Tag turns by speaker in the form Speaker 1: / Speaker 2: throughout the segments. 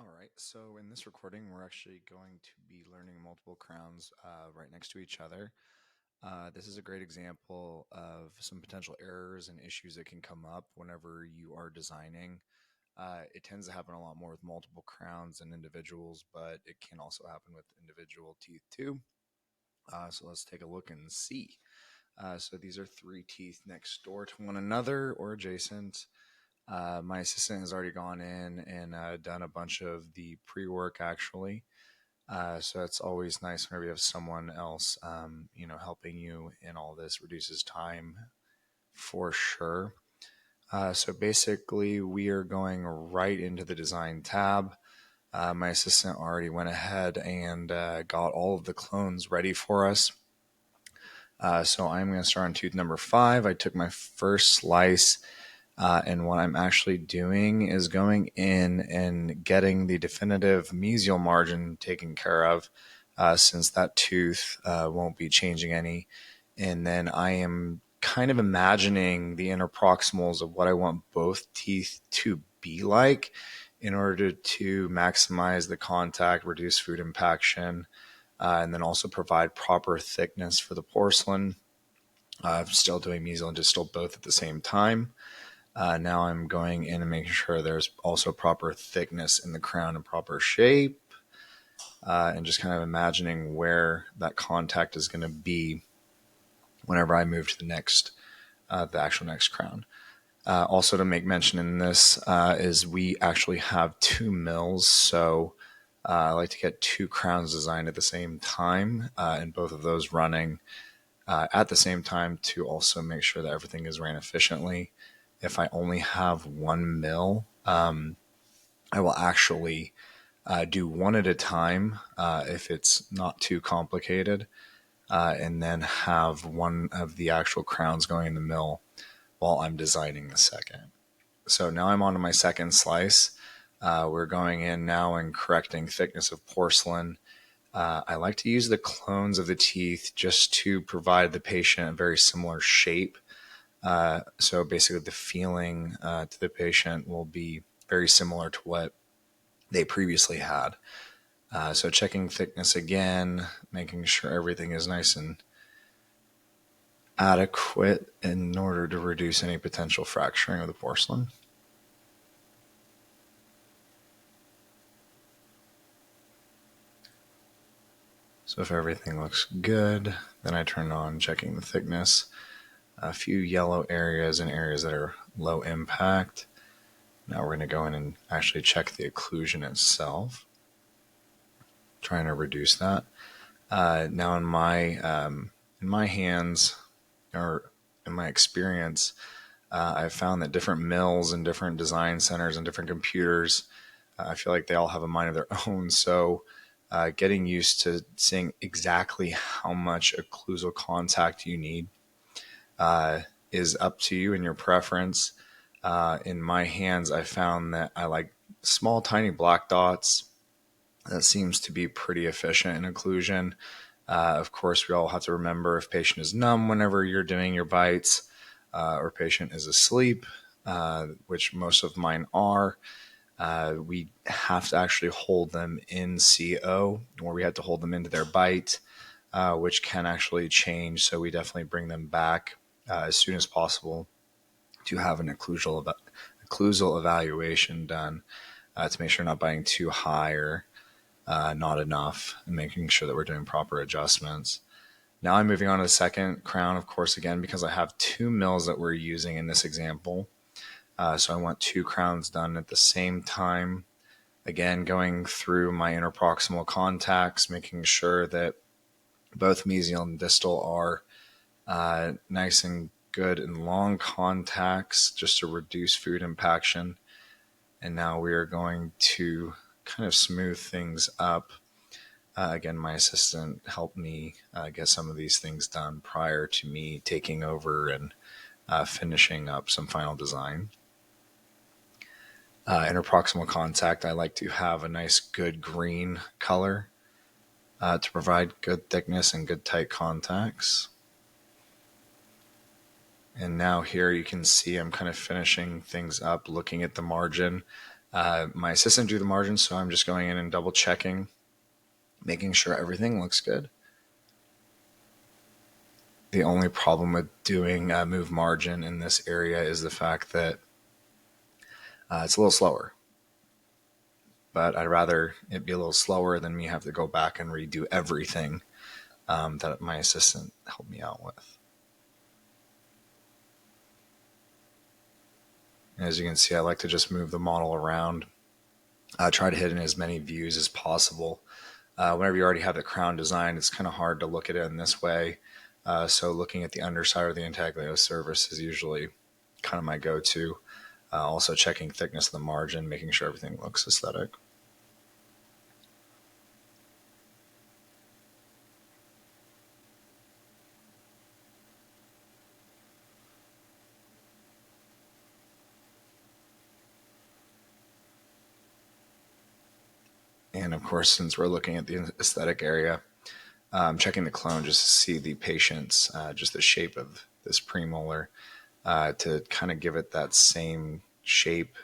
Speaker 1: All right, so in this recording, we're actually going to be learning multiple crowns right next to each other. This is a great example of some potential errors and issues that can come up whenever you are designing. It tends to happen a lot more with multiple crowns than individuals, but it can also happen with individual teeth too. So let's take a look and see. So these are three teeth next door to one another or adjacent. My assistant has already gone in and done a bunch of the pre-work actually. So it's always nice whenever you have someone else, helping you in all this. Reduces time for sure. So basically, we are going right into the design tab. My assistant already went ahead and got all of the clones ready for us. So I'm going to start on tooth number 5. I took my first slice. And what I'm actually doing is going in and getting the definitive mesial margin taken care of, since that tooth won't be changing any. And then I am kind of imagining the interproximals of what I want both teeth to be like in order to maximize the contact, reduce food impaction, and then also provide proper thickness for the porcelain. I'm still doing mesial and distal both at the same time. Now I'm going in and making sure there's also proper thickness in the crown and proper shape, and just kind of imagining where that contact is going to be whenever I move to the actual next crown. Also to make mention in this is we actually have 2 mills, so I like to get 2 crowns designed at the same time, and both of those running at the same time to also make sure that everything is ran efficiently. If I only have 1 mill, I will actually do one at a time if it's not too complicated, and then have one of the actual crowns going in the mill while I'm designing the second. So now I'm on to my second slice. We're going in now and correcting thickness of porcelain. I like to use the clones of the teeth just to provide the patient a very similar shape. So basically the feeling to the patient will be very similar to what they previously had. So checking thickness again, making sure everything is nice and adequate in order to reduce any potential fracturing of the porcelain. So if everything looks good, then I turn on checking the thickness. A few yellow areas and areas that are low impact. Now we're going to go in and actually check the occlusion itself, trying to reduce that. Now in my hands, or in my experience, I've found that different mills and different design centers and different computers, I feel like they all have a mind of their own. So getting used to seeing exactly how much occlusal contact you need is up to you and your preference. In my hands, I found that I like small, tiny black dots. That seems to be pretty efficient in occlusion. Of course, we all have to remember if patient is numb whenever you're doing your bites, or patient is asleep, which most of mine are, we have to actually hold them in CO, or we have to hold them into their bite, which can actually change. So we definitely bring them back as soon as possible to have an occlusal evaluation done, to make sure not biting too high or not enough, and making sure that we're doing proper adjustments. Now I'm moving on to the second crown, of course, again, because I have 2 mills that we're using in this example. So I want 2 crowns done at the same time. Again, going through my interproximal contacts, making sure that both mesial and distal are nice and good and long contacts just to reduce food impaction. And now we are going to kind of smooth things up. Again, my assistant helped me get some of these things done prior to me taking over and finishing up some final design. Interproximal contact, I like to have a nice good green color to provide good thickness and good tight contacts. And now here you can see I'm kind of finishing things up, looking at the margin. My assistant drew the margin, so I'm just going in and double checking, making sure everything looks good. The only problem with doing move margin in this area is the fact that it's a little slower. But I'd rather it be a little slower than me have to go back and redo everything that my assistant helped me out with. As you can see, I like to just move the model around. Try to hit in as many views as possible. Whenever you already have the crown designed, it's kind of hard to look at it in this way. So looking at the underside or the intaglio surface is usually kind of my go-to. Also checking thickness of the margin, making sure everything looks aesthetic. And of course, since we're looking at the aesthetic area, checking the clone just to see the patient's, just the shape of this premolar, to kind of give it that same shape,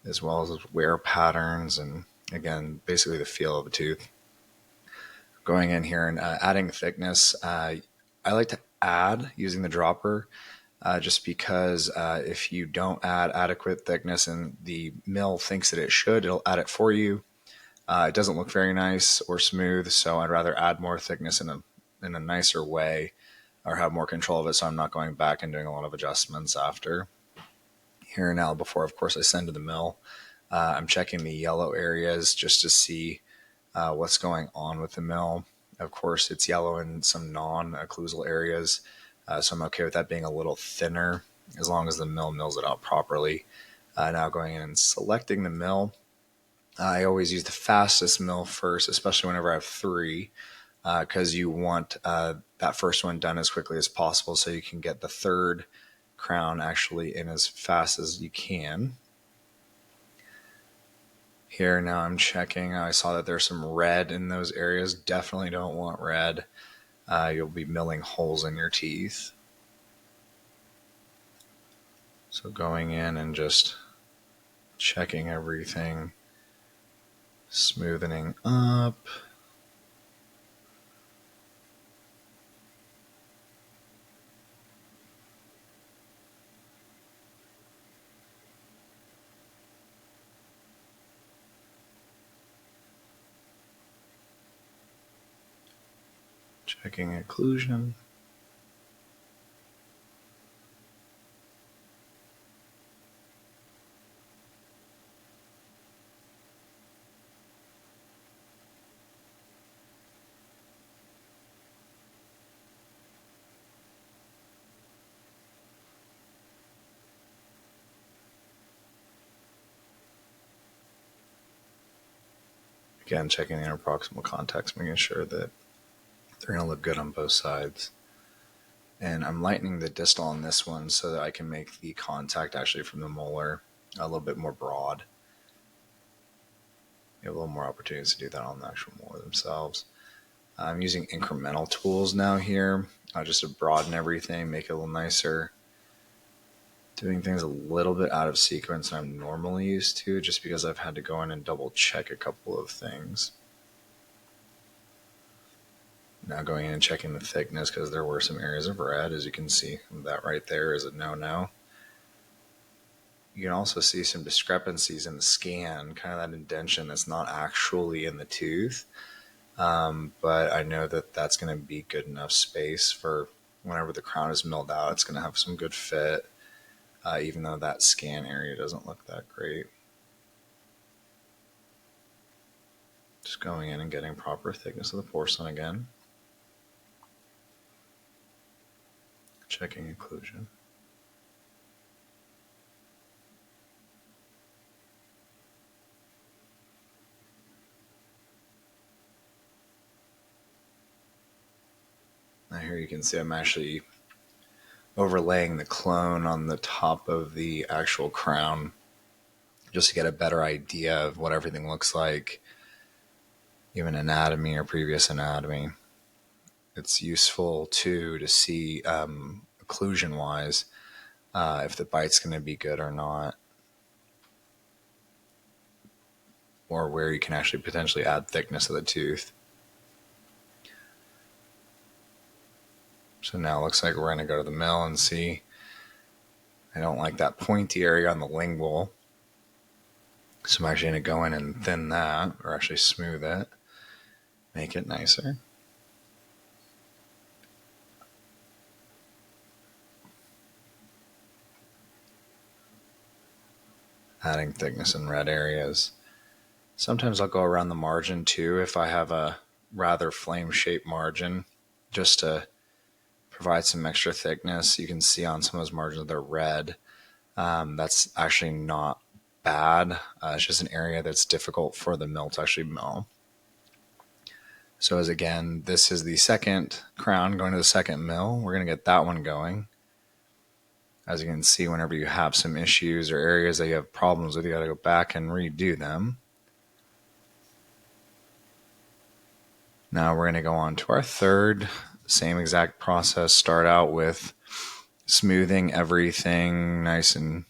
Speaker 1: as well as wear patterns, and again, basically the feel of a tooth. Going in here and adding thickness, I like to add using the dropper, just because if you don't add adequate thickness and the mill thinks that it should, it'll add it for you. It doesn't look very nice or smooth, so I'd rather add more thickness in a nicer way, or have more control of it, so I'm not going back and doing a lot of adjustments after. Here now, before of course I send to the mill, I'm checking the yellow areas just to see what's going on with the mill. Of course, it's yellow in some non-occlusal areas, so I'm okay with that being a little thinner as long as the mill mills it out properly. Now going in and selecting the mill. I always use the fastest mill first, especially whenever I have three, because you want that first one done as quickly as possible so you can get the third crown actually in as fast as you can. Here now I'm checking. I saw that there's some red in those areas. Definitely don't want red. You'll be milling holes in your teeth. So going in and just checking everything, smoothing up. Checking occlusion. Again, checking the interproximal contacts, making sure that they're going to look good on both sides. And I'm lightening the distal on this one so that I can make the contact actually from the molar a little bit more broad. You have a little more opportunities to do that on the actual molar themselves. I'm using incremental tools now here, just to broaden everything, make it a little nicer. Doing things a little bit out of sequence than I'm normally used to, just because I've had to go in and double check a couple of things. Now going in and checking the thickness, because there were some areas of red, as you can see. That right there is a no-no. You can also see some discrepancies in the scan, kind of that indentation that's not actually in the tooth. But I know that that's going to be good enough space for whenever the crown is milled out. It's going to have some good fit, even though that scan area doesn't look that great. Just going in and getting proper thickness of the porcelain again. Checking occlusion. Now here you can see I'm actually overlaying the clone on the top of the actual crown just to get a better idea of what everything looks like, even anatomy or previous anatomy. It's useful too to see occlusion wise if the bite's going to be good or not. or where you can actually potentially add thickness of the tooth. So now it looks like we're going to go to the mill and see. I don't like that pointy area on the lingual. So I'm actually going to go in and thin that, or actually smooth it, make it nicer. Adding thickness in red areas. Sometimes I'll go around the margin too if I have a rather flame-shaped margin, just to provide some extra thickness. You can see on some of those margins they're red. That's actually not bad. It's just an area that's difficult for the mill to actually mill. So as again, this is the second crown going to the second mill. We're going to get that one going. As you can see, whenever you have some issues or areas that you have problems with, you got to go back and redo them. Now we're going to go on to our third, same exact process. Start out with smoothing everything nice and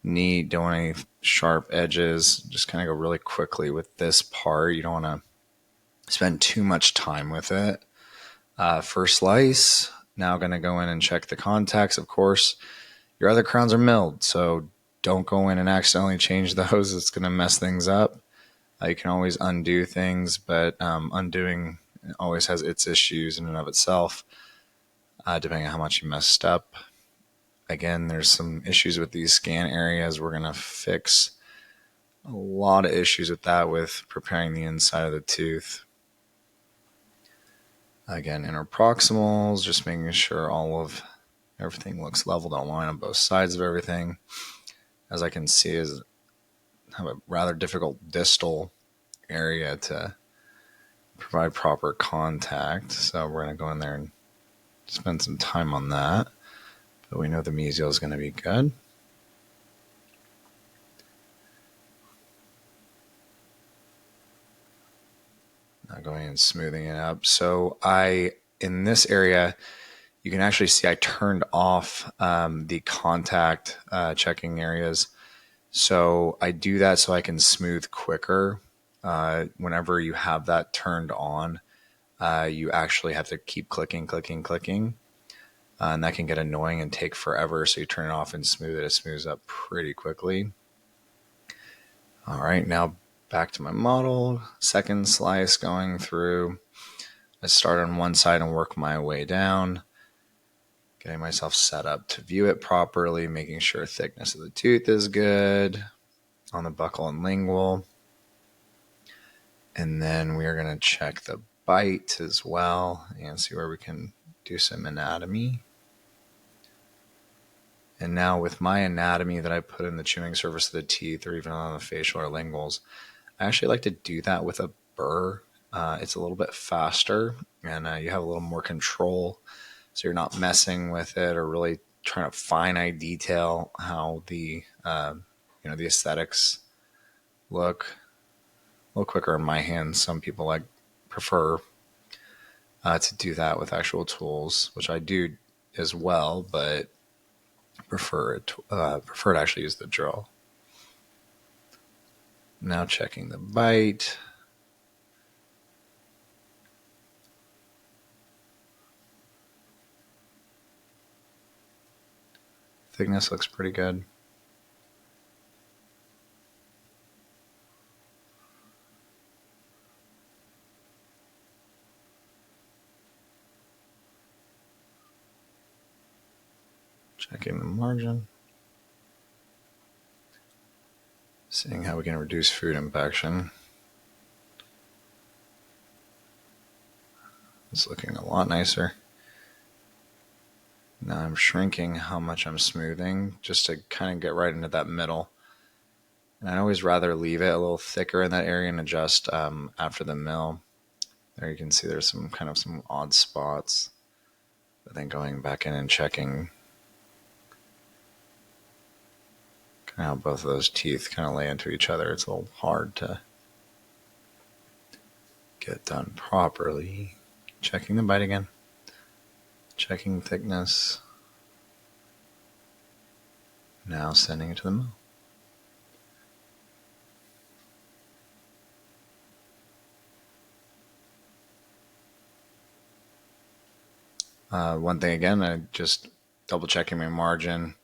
Speaker 1: neat. Don't want any sharp edges. Just kind of go really quickly with this part. You don't want to spend too much time with it. First slice. Now going to go in and check the contacts. Of course, your other crowns are milled, so don't go in and accidentally change those. It's going to mess things up. You can always undo things, but undoing always has its issues in and of itself, depending on how much you messed up. Again, there's some issues with these scan areas. We're going to fix a lot of issues with that with preparing the inside of the tooth. Again, interproximals, just making sure all of everything looks level, don't line on both sides of everything. As I can see, is have a rather difficult distal area to provide proper contact. So we're going to go in there and spend some time on that. But we know the mesial is going to be good. Now going and smoothing it up. So in this area, you can actually see I turned off the contact checking areas. So I do that so I can smooth quicker. Whenever you have that turned on, you actually have to keep clicking. And that can get annoying and take forever. So you turn it off and smooth it. It smooths up pretty quickly. All right, now back to my model. Second slice going through. I start on one side and work my way down. Getting myself set up to view it properly, making sure thickness of the tooth is good on the buccal and lingual. And then we are going to check the bite as well and see where we can do some anatomy. And now with my anatomy that I put in the chewing surface of the teeth or even on the facial or linguals, I actually like to do that with a burr. It's a little bit faster and you have a little more control. So you're not messing with it or really trying to finite detail how the the aesthetics look. A little quicker in my hands. Some people prefer to do that with actual tools, which I do as well, but prefer to actually use the drill. Now checking the bite. Thickness looks pretty good. Checking the margin. Seeing how we can reduce food impaction. It's looking a lot nicer. Now I'm shrinking how much I'm smoothing just to kind of get right into that middle. And I always rather leave it a little thicker in that area and adjust after the mill. There you can see there's some odd spots. But then going back in and checking kind of how both of those teeth kind of lay into each other. It's a little hard to get done properly. Checking the bite again. Checking thickness. Now sending it to the mill. One thing again, I just double checking my margin.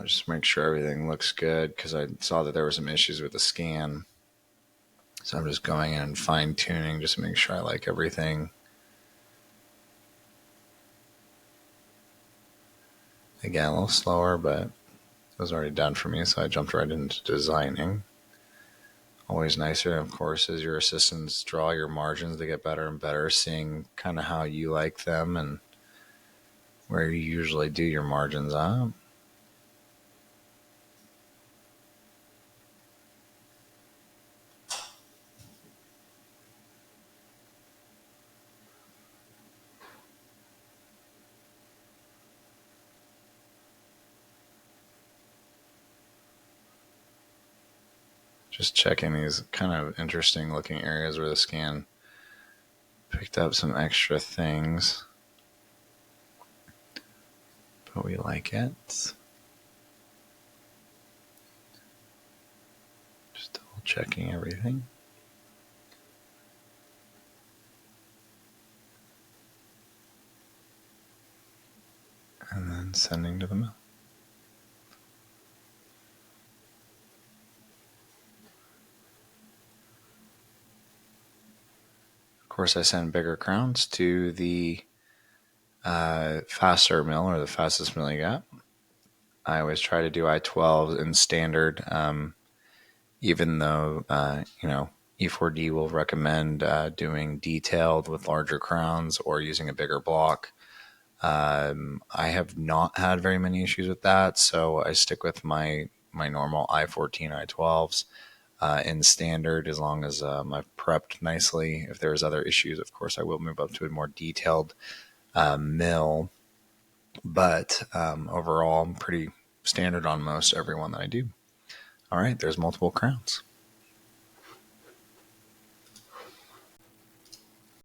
Speaker 1: Just make sure everything looks good because I saw that there were some issues with the scan. So I'm just going in and fine tuning just to make sure I like everything. Again, a little slower, but it was already done for me, so I jumped right into designing. Always nicer, of course, as your assistants draw your margins, they get better and better, seeing kind of how you like them and where you usually do your margins on. Just checking these kind of interesting looking areas where the scan picked up some extra things, but we like it. Just double checking everything. And then sending to the mill. Of course, I send bigger crowns to the faster mill, or the fastest mill you got. I always try to do I-12 in standard, even though, E4d will recommend doing detailed with larger crowns or using a bigger block. I have not had very many issues with that, so I stick with my normal I-14, I-12s in standard as long as I've prepped nicely. If there's other issues, of course, I will move up to a more detailed mill. But overall, I'm pretty standard on most everyone that I do. All right, there's multiple crowns.